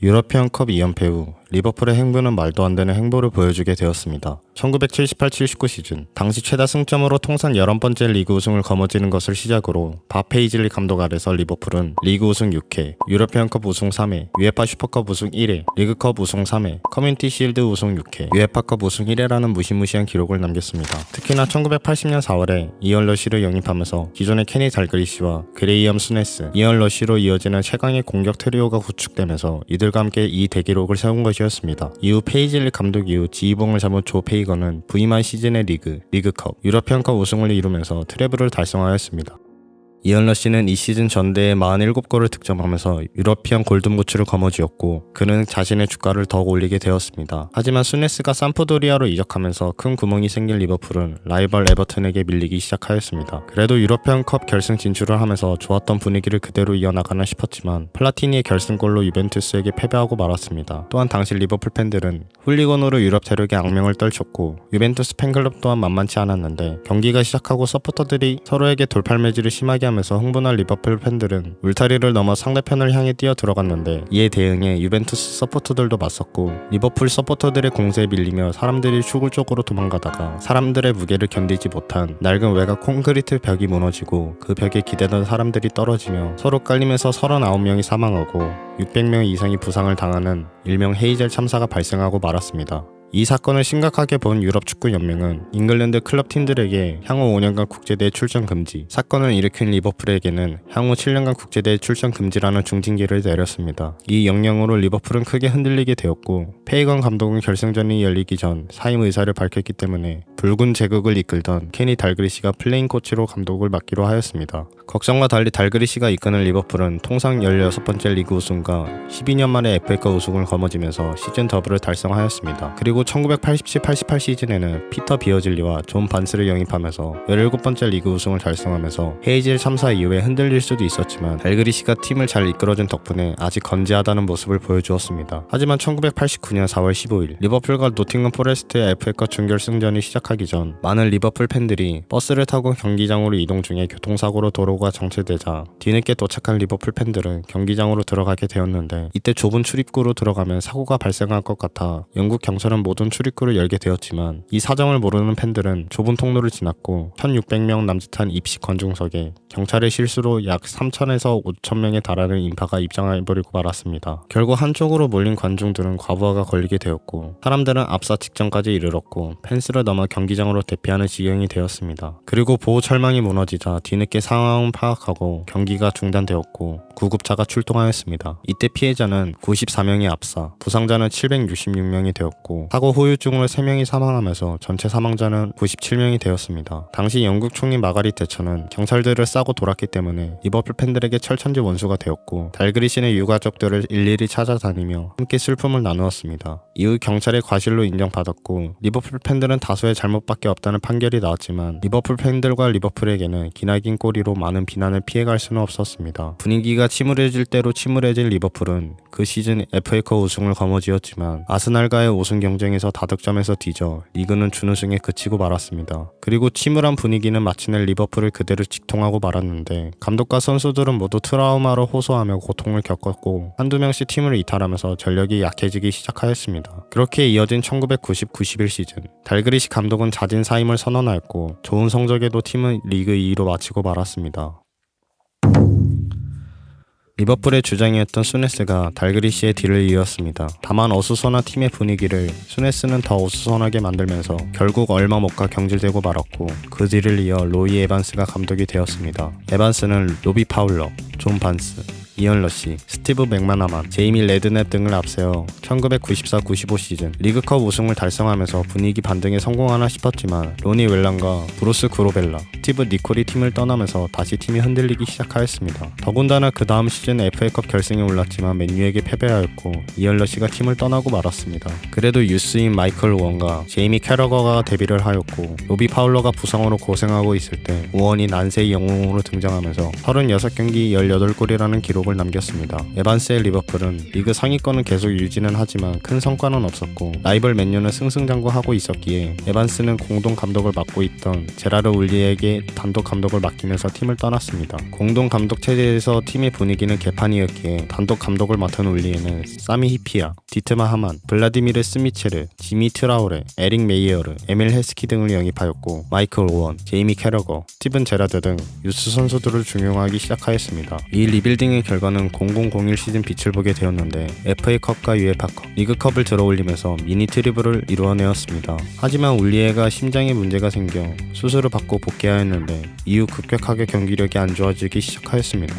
유러피언컵 2연패 후 리버풀의 행보는 말도 안 되는 행보를 보여주게 되었습니다. 1978-79 시즌 당시 최다 승점으로 통산 11번째 리그 우승을 거머쥐는 것을 시작으로 밥 페이즐리 감독 아래서 리버풀은 리그 우승 6회, 유러피언컵 우승 3회, UEFA 슈퍼컵 우승 1회, 리그컵 우승 3회, 커뮤니티 실드 우승 6회, UEFA컵 우승 1회라는 무시무시한 기록을 남겼습니다. 특히나 1980년 4월에 이언 러시를 영입하면서 기존의 케니 달그리시와 그레이엄 스네스, 이언 러시로 이어지는 최강의 공격 트리오가 구축되면서 이들과 함께 이 대기록을 세운 것이었습니다. 이후 페이즐리 감독 이후 지휘봉을 잡은 조 페이거는 부임한 시즌의 리그컵, 유러피언컵 우승을 이루면서 트래블을 달성하였습니다. 이언 러시는 이 시즌 전대에 47골을 득점하면서 유러피언 골든부츠를 거머쥐었고 그는 자신의 주가를 더욱 올리게 되었습니다. 하지만 수네스가 삼프도리아로 이적하면서 큰 구멍이 생긴 리버풀은 라이벌 에버튼에게 밀리기 시작하였습니다. 그래도 유러피언컵 결승 진출을 하면서 좋았던 분위기를 그대로 이어나가나 싶었지만 플라티니의 결승골로 유벤투스에게 패배하고 말았습니다. 또한 당시 리버풀 팬들은 훌리건으로 유럽 대륙의 악명을 떨쳤고 유벤투스 팬클럽 또한 만만치 않았는데 경기가 시작하고 서포터들이 서로에게 돌팔매질을 심하게 하면서 흥분한 리버풀 팬들은 울타리를 넘어 상대편을 향해 뛰어 들어갔는데 이에 대응해 유벤투스 서포터들도 맞섰고 리버풀 서포터들의 공세에 밀리며 사람들이 축을 쪽으로 도망가다가 사람들의 무게를 견디지 못한 낡은 외곽 콘크리트 벽이 무너지고 그 벽에 기대던 사람들이 떨어지며 서로 깔리면서 39명이 사망하고 600명 이상이 부상을 당하는 일명 헤이젤 참사가 발생하고 말았습니다. 이 사건을 심각하게 본 유럽축구연맹은 잉글랜드 클럽 팀들에게 향후 5년간 국제대회 출전 금지, 사건을 일으킨 리버풀에게는 향후 7년간 국제대회 출전 금지라는 중징계를 내렸습니다. 이 영향으로 리버풀은 크게 흔들리게 되었고 페이건 감독은 결승전이 열리기 전 사임 의사를 밝혔기 때문에 붉은 제국을 이끌던 케니 달그리시가 플레인 코치로 감독을 맡기로 하였습니다. 걱정과 달리 달그리시가 이끄는 리버풀은 통상 16번째 리그 우승과 12년 만에 FA컵 우승을 거머쥐면서 시즌 더블을 달성하였습니다. 그리고 1987-88 시즌에는 피터 비어즐리와 존 반스를 영입하면서 17번째 리그 우승을 달성하면서 헤이즐 참사 이후에 흔들릴 수도 있었지만 달그리시가 팀을 잘 이끌어준 덕분에 아직 건재하다는 모습을 보여주었습니다. 하지만 1989년 4월 15일 리버풀과 노팅엄 포레스트의 FA컵 준결승전이 시작하기 전 많은 리버풀 팬들이 버스를 타고 경기장으로 이동 중에 교통사고로 도로가 정체되자 뒤늦게 도착한 리버풀 팬들은 경기장으로 들어가게 되었는데 이때 좁은 출입구로 들어가면 사고가 발생할 것 같아 영국 경찰은 모든 출입구를 열게 되었지만 이 사정을 모르는 팬들은 좁은 통로를 지났고 1600명 남짓한 입식 관중석에 경찰의 실수로 약 3000에서 5000명에 달하는 인파가 입장해버리고 말았습니다. 결국 한쪽으로 몰린 관중들은 과부하가 걸리게 되었고 사람들은 압사 직전까지 이르렀고 펜스를 넘어 경기장으로 대피하는 지경이 되었습니다. 그리고 보호 철망이 무너지자 뒤늦게 상황을 파악하고 경기가 중단되었고 구급차가 출동하였습니다. 이때 피해자는 94명이 압사, 부상자는 766명이 되었고 사고 후유증으로 3명이 사망하면서 전체 사망자는 97명이 되었습니다. 당시 영국 총리 마가릿 대처는 경찰들을 싸고 돌았기 때문에 리버풀 팬들에게 철천지 원수가 되었고 달그리시의 유가족들을 일일이 찾아다니며 함께 슬픔을 나누었습니다. 이후 경찰의 과실로 인정받았고 리버풀 팬들은 다수의 잘못밖에 없다는 판결이 나왔지만 리버풀 팬들과 리버풀에게는 기나긴 꼬리로 많은 비난을 피해갈 수는 없었습니다. 분위기가 침울해질 대로 침울해진 리버풀은 그 시즌 FA컵 우승을 거머쥐었지만 아스날과의 우승 경쟁에서 다득점에서 뒤져 리그는 준우승에 그치고 말았습니다. 그리고 침울한 분위기는 마침내 리버풀을 그대로 직통하고 말았는데 감독과 선수들은 모두 트라우마로 호소하며 고통을 겪었고 한두 명씩 팀을 이탈하면서 전력이 약해지기 시작하였습니다. 그렇게 이어진 1990-91 시즌 달그리시 감독은 자진 사임을 선언하였고 좋은 성적에도 팀은 리그 2위로 마치고 말았습니다. 리버풀의 주장이었던 수네스가 달그리시의 뒤를 이었습니다. 다만 어수선한 팀의 분위기를 수네스는 더 어수선하게 만들면서 결국 얼마 못 가 경질되고 말았고 그 뒤를 이어 로이 에반스가 감독이 되었습니다. 에반스는 로비 파울러, 존 반스, 이언 러시, 스티브 맥마나만, 제이미 레드넵 등을 앞세워 1994-95 시즌 리그컵 우승을 달성하면서 분위기 반등에 성공하나 싶었지만 로니 웰랑과 브루스 그로벨라, 스티브 니콜이 팀을 떠나면서 다시 팀이 흔들리기 시작하였습니다. 더군다나 그 다음 시즌 FA컵 결승에 올랐지만 맨유에게 패배하였고 이언 러시가 팀을 떠나고 말았습니다. 그래도 유스인 마이클 우원과 제이미 캐러거가 데뷔를 하였고 로비 파울러가 부상으로 고생하고 있을 때 우원이 난세의 영웅으로 등장하면서 36경기 18골이라는 기록을 기록을 남겼습니다. 에반스의 리버풀은 리그 상위권은 계속 유지는 하지만 큰 성과는 없었고 라이벌 맨유는 승승장구하고 있었기에 에반스는 공동 감독을 맡고 있던 제라르 울리에게 단독 감독을 맡기면서 팀을 떠났습니다. 공동 감독 체제에서 팀의 분위기는 개판이었기에 단독 감독을 맡은 울리에는 사미 히피아, 디트마 하만, 블라디미르 스미체르, 지미 트라우레, 에릭 메이어르, 에밀 헤스키 등을 영입하였고 마이클 오원, 제이미 캐러거, 스티븐 제라드 등 유스 선수들을 중용하기 시작하였습니다. 이 리빌딩의 결과는 0001 시즌 빛을 보게 되었는데 FA컵과 UEFA컵, 리그컵을 들어올리면서 미니 트리블을 이루어내었습니다. 하지만 울리에가 심장에 문제가 생겨 수술을 받고 복귀하였는데 이후 급격하게 경기력이 안 좋아지기 시작하였습니다.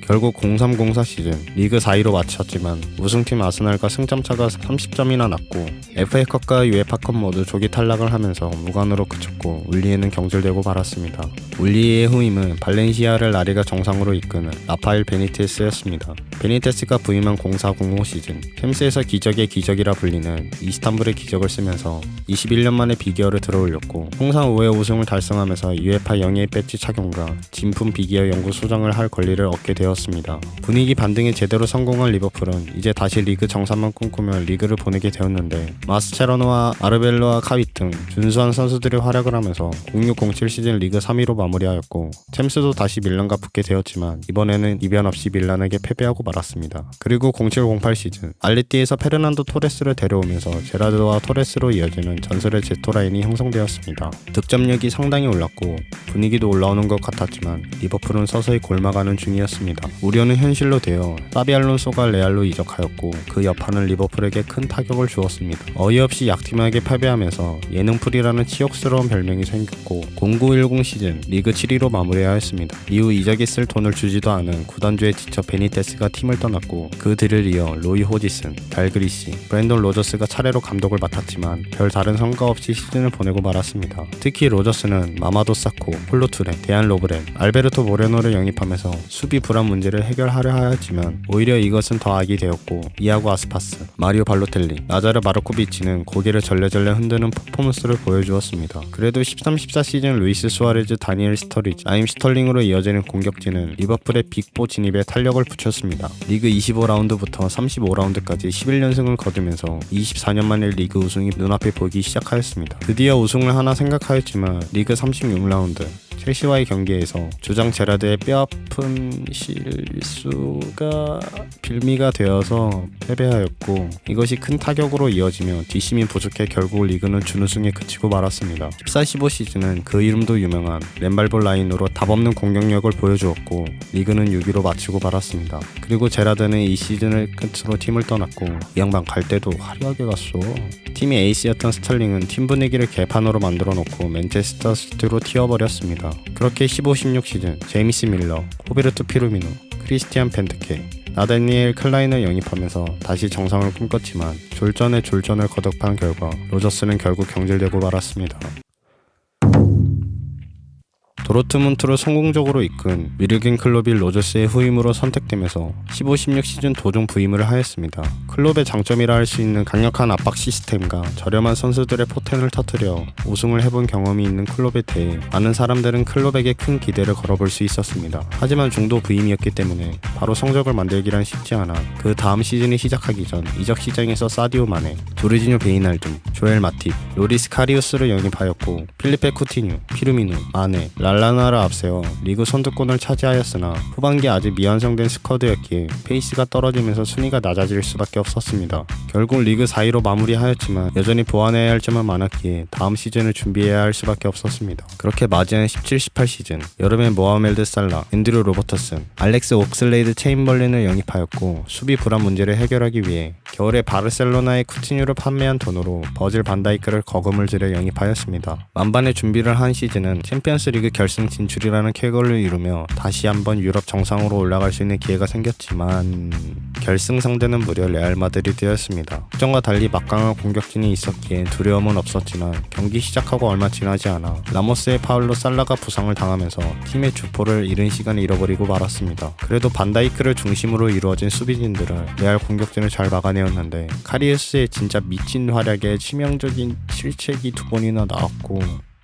결국 0304 시즌 리그 4위로 마쳤지만 우승팀 아스날과 승점차가 30점이나 났고 FA컵과 UEFA컵 모두 조기 탈락을 하면서 무관으로 그쳤고 울리에는 경질되고 말았습니다. 울리에의 후임은 발렌시아를 라리가 정상으로 이끄는 라파엘 베니테스였습니다. 베니테스가 부임한 0405 시즌 챔스에서 기적의 기적이라 불리는 이스탄불의 기적을 쓰면서 21년 만에 비기어를 들어올렸고 통산 5회 우승을 달성하면서 UEFA 영예의 배지 착용과 진품 비기어 연구 소장을 할 권리를 얻게 되었습니다. 분위기 반등에 제대로 성공한 리버풀은 이제 다시 리그 정상만 꿈꾸며 리그를 보내게 되었는데 마스체로노와 아르벨로와 카윗 등 준수한 선수들이 활약을 하면서 0607 시즌 리그 3위로 마무리하였고 챔스도 다시 밀란과 붙게 되었지만 이번에는 이변 없이 밀란에게 패배하고 말았습니다. 그리고 0708 시즌 알레티에서 페르난도 토레스를 데려오면서 제라드와 토레스로 이어지는 전설의 제토라인이 형성되었습니다. 득점력이 상당히 올랐고 분위기도 올라오는 것 같았지만 리버풀은 서서히 골마가는 중이었습니다. 우려는 현실로 되어 사비 알론소가 레알로 이적하였고 그 여파는 리버풀에게 큰 타격을 주었습니다. 어이없이 약팀에게 패배하면서 예능풀이라는 치욕스러운 별명이 생겼고 0910 시즌 리그 7위로 마무리하였습니다. 이후 이적에 쓸 돈을 주지도 않은 구단주에 지쳐 베니테스가 팀을 떠났고 그 뒤를 이어 로이 호지슨, 달그리시, 브랜돈 로저스가 차례로 감독을 맡았지만 별 다른 성과 없이 시즌을 보내고 말았습니다. 특히 로저스는 마마도 사코, 폴로투레, 데안 로브렌, 알베르토 모레노를 영입하면서 수비 불안 문제를 해결하려 하였지만 오히려 이것은 더 악이 되었고 이아고 아스파스, 마리오 발로텔리, 나자르 마르코비치는 고개를 절레절레 흔드는 퍼포먼스를 보여주었습니다. 그래도 13-14 시즌 루이스 수아레즈, 다니엘 스터리지, 아임 스털링으로 이어지는 공격진은 리버풀의 빅4 진입에 탄력을 붙였습니다. 리그 25라운드부터 35라운드까지 11연승을 거두면서 24년 만에 리그 우승이 눈앞에 보이기 시작하였습니다. 드디어 우승을 하나 생각하였지만 리그 36라운드 첼시와의 경기에서 주장 제라드의 뼈아픈 실수가 빌미가 되어서 패배하였고 이것이 큰 타격으로 이어지며 뒷심이 부족해 결국 리그는 준우승에 그치고 말았습니다. 14-15 시즌은 그 이름도 유명한 램발볼 라인으로 답없는 공격력을 보여주었고 리그는 6위로 마치고 말았습니다. 그리고 제라드는 이 시즌을 끝으로 팀을 떠났고 이 양반 갈 때도 화려하게 갔어. 팀의 에이스였던 스털링은 팀 분위기를 개판으로 만들어 놓고 맨체스터 시티로 튀어버렸습니다. 그렇게 15-16 시즌 제이미스 밀러, 호베르토 피루미노, 크리스티안 벤트케, 나다니엘 클라인을 영입하면서 다시 정상을 꿈꿨지만 졸전에 졸전을 거듭한 결과 로저스는 결국 경질되고 말았습니다. 도르트문트를 성공적으로 이끈 위르겐 클롭이 로저스의 후임으로 선택되면서 15-16 시즌 도중 부임을 하였습니다. 클롭의 장점이라 할 수 있는 강력한 압박 시스템과 저렴한 선수들의 포텐을 터뜨려 우승을 해본 경험이 있는 클롭에 대해 많은 사람들은 클롭에게 큰 기대를 걸어볼 수 있었습니다. 하지만 중도 부임이었기 때문에 바로 성적을 만들기란 쉽지 않아 그 다음 시즌이 시작하기 전 이적 시장에서 사디오 마네, 조르지뉴 베이날둠, 조엘 마팁, 로리스 카리우스를 영입하였고 필리페 쿠티뉴, 피루미누, 마네, 랄라나를 앞세워 리그 선두권을 차지하였으나 후반기 아직 미완성된 스쿼드였기에 페이스가 떨어지면서 순위가 낮아질 수밖에 없었습니다. 결국 리그 4위로 마무리하였지만 여전히 보완해야 할 점은 많았기에 다음 시즌을 준비해야 할 수밖에 없었습니다. 그렇게 맞이한 17-18 시즌 여름에 모하메드 살라, 앤드류 로버터슨, 알렉스 옥슬레이드 체인벌린을 영입하였고 수비 불안 문제를 해결하기 위해 겨울에 바르셀로나의 쿠티뉴를 판매한 돈으로 버질 반다이크를 거금을 들여 영입하였습니다. 만반의 준비를 한 시즌은 챔피언스 리그 결승 진출이라는 쾌거를 이루며 다시 한번 유럽 정상으로 올라갈 수 있는 기회가 생겼지만 결승 상대는 무려 레알 마드리드였습니다. 걱정과 달리 막강한 공격진이 있었기에 두려움은 없었지만 경기 시작하고 얼마 지나지 않아 라모스의 파울로 살라가 부상을 당하면서 팀의 주포를 이른 시간에 잃어버리고 말았습니다. 그래도 반다이크를 중심으로 이루어진 수비진들은 레알 공격진을 잘 막아내었는데 카리우스의 진짜 미친 활약에 치명적인 실책이 2번이나 나왔고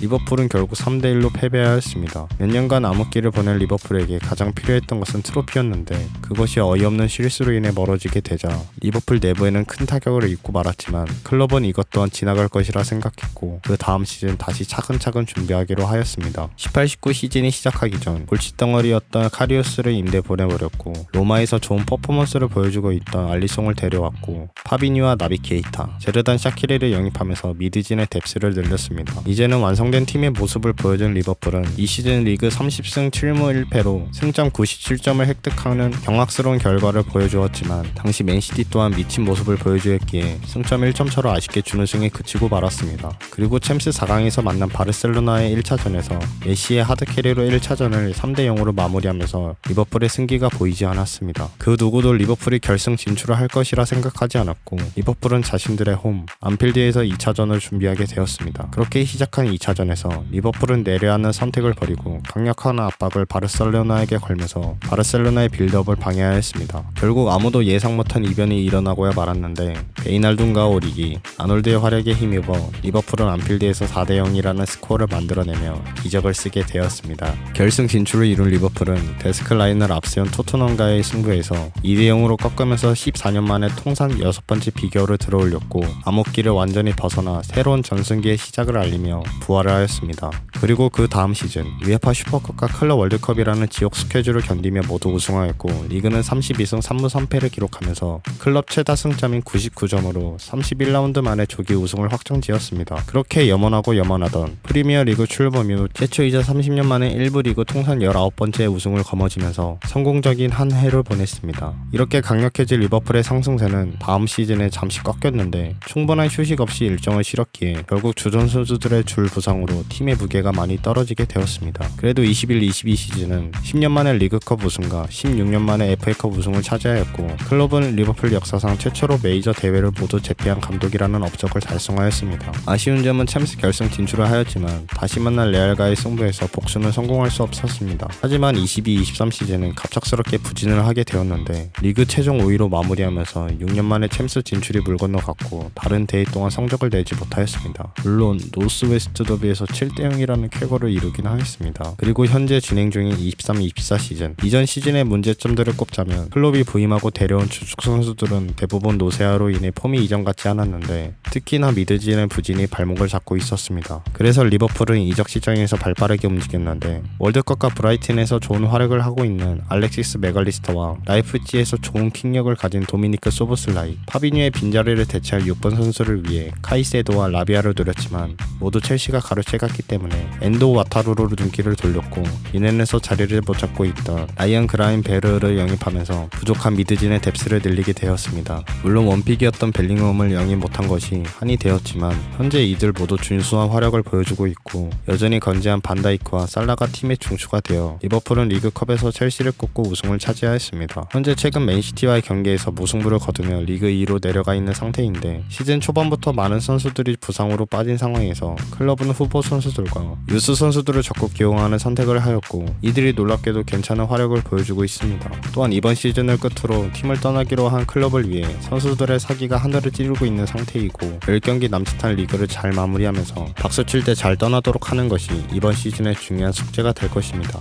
리버풀은 결국 3대1로 패배하였습니다. 몇 년간 암흑기를 보낸 리버풀에게 가장 필요했던 것은 트로피였는데 그것이 어이없는 실수로 인해 멀어지게 되자 리버풀 내부에는 큰 타격을 입고 말았지만 클럽은 이것 또한 지나갈 것이라 생각했고 그 다음 시즌 다시 차근차근 준비하기로 하였습니다. 18-19 시즌이 시작하기 전 골칫덩어리였던 카리우스를 임대 보내버렸고 로마에서 좋은 퍼포먼스를 보여주고 있던 알리송을 데려왔고 파비뉴와 나비 케이타, 제르단 샤키리를 영입하면서 미드진의 뎁스를 늘렸습니다. 이제는 완성된 팀의 모습을 보여준 리버풀은 이 시즌 리그 30승 7무 1패로 승점 97점을 획득하는 경악스러운 결과를 보여주었지만 당시 맨시티 또한 미친 모습을 보여주었기에 승점 1점 차로 아쉽게 준우승에 그치고 말았습니다. 그리고 챔스 4강에서 만난 바르셀로나의 1차전에서 메시의 하드캐리로 1차전을 3대0으로 마무리하면서 리버풀의 승기가 보이지 않았습니다. 그 누구도 리버풀이 결승 진출을 할 것이라 생각하지 않았고 리버풀은 자신들의 홈 안필드에서 2차전을 준비하게 되었습니다. 그렇게 시작한 2차전에서 리버풀은 내려야 하는 선택을 벌이고 강력한 압박을 바르셀로나에게 걸면서 바르셀로나의 빌드업을 방해하였습니다. 결국 아무도 예상 못한 이변이 일어나고야 말았는데 베이날둠과 오리기, 아놀드의 활약에 힘입어 리버풀은 안필드에서 4대0이라는 스코어를 만들어내며 기적을 쓰게 되었습니다. 결승 진출을 이룬 리버풀은 데스크 라인을 앞세운 토트넘과의 승부에서 2대0으로 꺾으면서 14년 만에 통산 6번째 비겨울을 들어올렸고 암흑기를 완전히 벗어나 새로운 전승기의 시작을 알리며 부활을 하였습니다. 그리고 그 다음 시즌 UEFA 슈퍼컵과 클럽 월드컵이라는 지옥 스케줄을 견디며 모두 우승하였고 리그는 32승 3무 3패를 기록하면서 클럽 최다 승점인 99점으로 31라운드 만에 조기 우승을 확정지었습니다. 그렇게 염원하고 염원하던 프리미어 리그 출범 이후 최초이자 30년 만에 1부 리그 통산 19번째 우승을 거머쥐면서 성공적인 한 해를 보냈습니다. 이렇게 강력해진 리버풀의 상승세는 다음 시즌에 잠시 꺾였는데 충분한 휴식 없이 일정을 치렀기에 결국 주전 선수들의 줄 부상으로 팀의 무게가 많이 떨어지게 되었습니다. 그래도 21-22 시즌은 10년 만에 리그컵 우승과 16년 만에 FA컵 우승을 차지하였고 클럽은 리버풀 역사상 최초로 메이저 대회를 모두 제패한 감독이라는 업적을 달성하였습니다. 아쉬운 점은 챔스 결승 진출을 하였지만 다시 만날 레알과의 승부에서 복수는 성공할 수 없었습니다. 하지만 22-23 시즌은 갑작스럽게 부진을 하게 되었는데 리그 최종 5위로 마무리하면서 6년 만에 챔스 진출이 물 건너갔고 다른 대회 동안 성적을 내지 못하였습니다. 물론 노스웨스트 더비에서 7대0이라는 쾌거를 이루긴 하였습니다. 그리고 현재 진행 중인 23-24 시즌 이전 시즌의 문제점들을 꼽자면 클럽이 부임하고 데려온 주축 선수들은 대부분 노세아로 인해 폼이 이전 같지 않았는데 특히나 미드진의 부진이 발목을 잡고 있었습니다. 그래서 리버풀은 이적 시장에서 발빠르게 움직였는데 월드컵과 브라이튼에서 좋은 활약을 하고 있는 알렉시스 맥알리스터와 라이프치히에서 좋은 킥력을 가진 도미니크 소보슬라이, 파비뉴의 빈자리를 대체할 6번 선수를 위해 카이세도와 라비아를 노렸지만 모두 첼시가 가로채갔기 때문에 엔도 와타루로 눈길을 돌렸고 미넨에서 자리를 못 잡고 있던 라이언 그라인베르를 영입하면서 부족한 미드진의 뎁스를 늘리게 되었습니다. 물론 원픽이었던 벨링엄을 영입 못한 것이 한이 되었지만 현재 이들 모두 준수한 활약을 보여주고 있고 여전히 건재한 반다이크와 살라가 팀의 중추가 되어 리버풀은 리그컵에서 첼시를 꺾고 우승을 차지하였습니다. 현재 최근 맨시티와의 경기에서 무승부를 거두며 리그 2로 내려가 있는 상태인데 시즌 초반부터 많은 선수들이 부상으로 빠진 상황에서 클럽은 후보 선수들과 유스 선수들을 적극 기용하는 선택을 하였고 이들이 놀랍게도 괜찮은 활약을 보여주고 있습니다. 또한 이번 시즌을 끝으로 팀을 떠나기로 한 클럽을 위해 선수들의 사기가 하늘을 찌르고 있는 상태이고 10경기 남짓한 리그를 잘 마무리하면서 박수 칠 때 잘 떠나도록 하는 것이 이번 시즌의 중요한 숙제가 될 것입니다.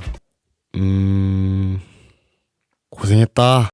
고생했다.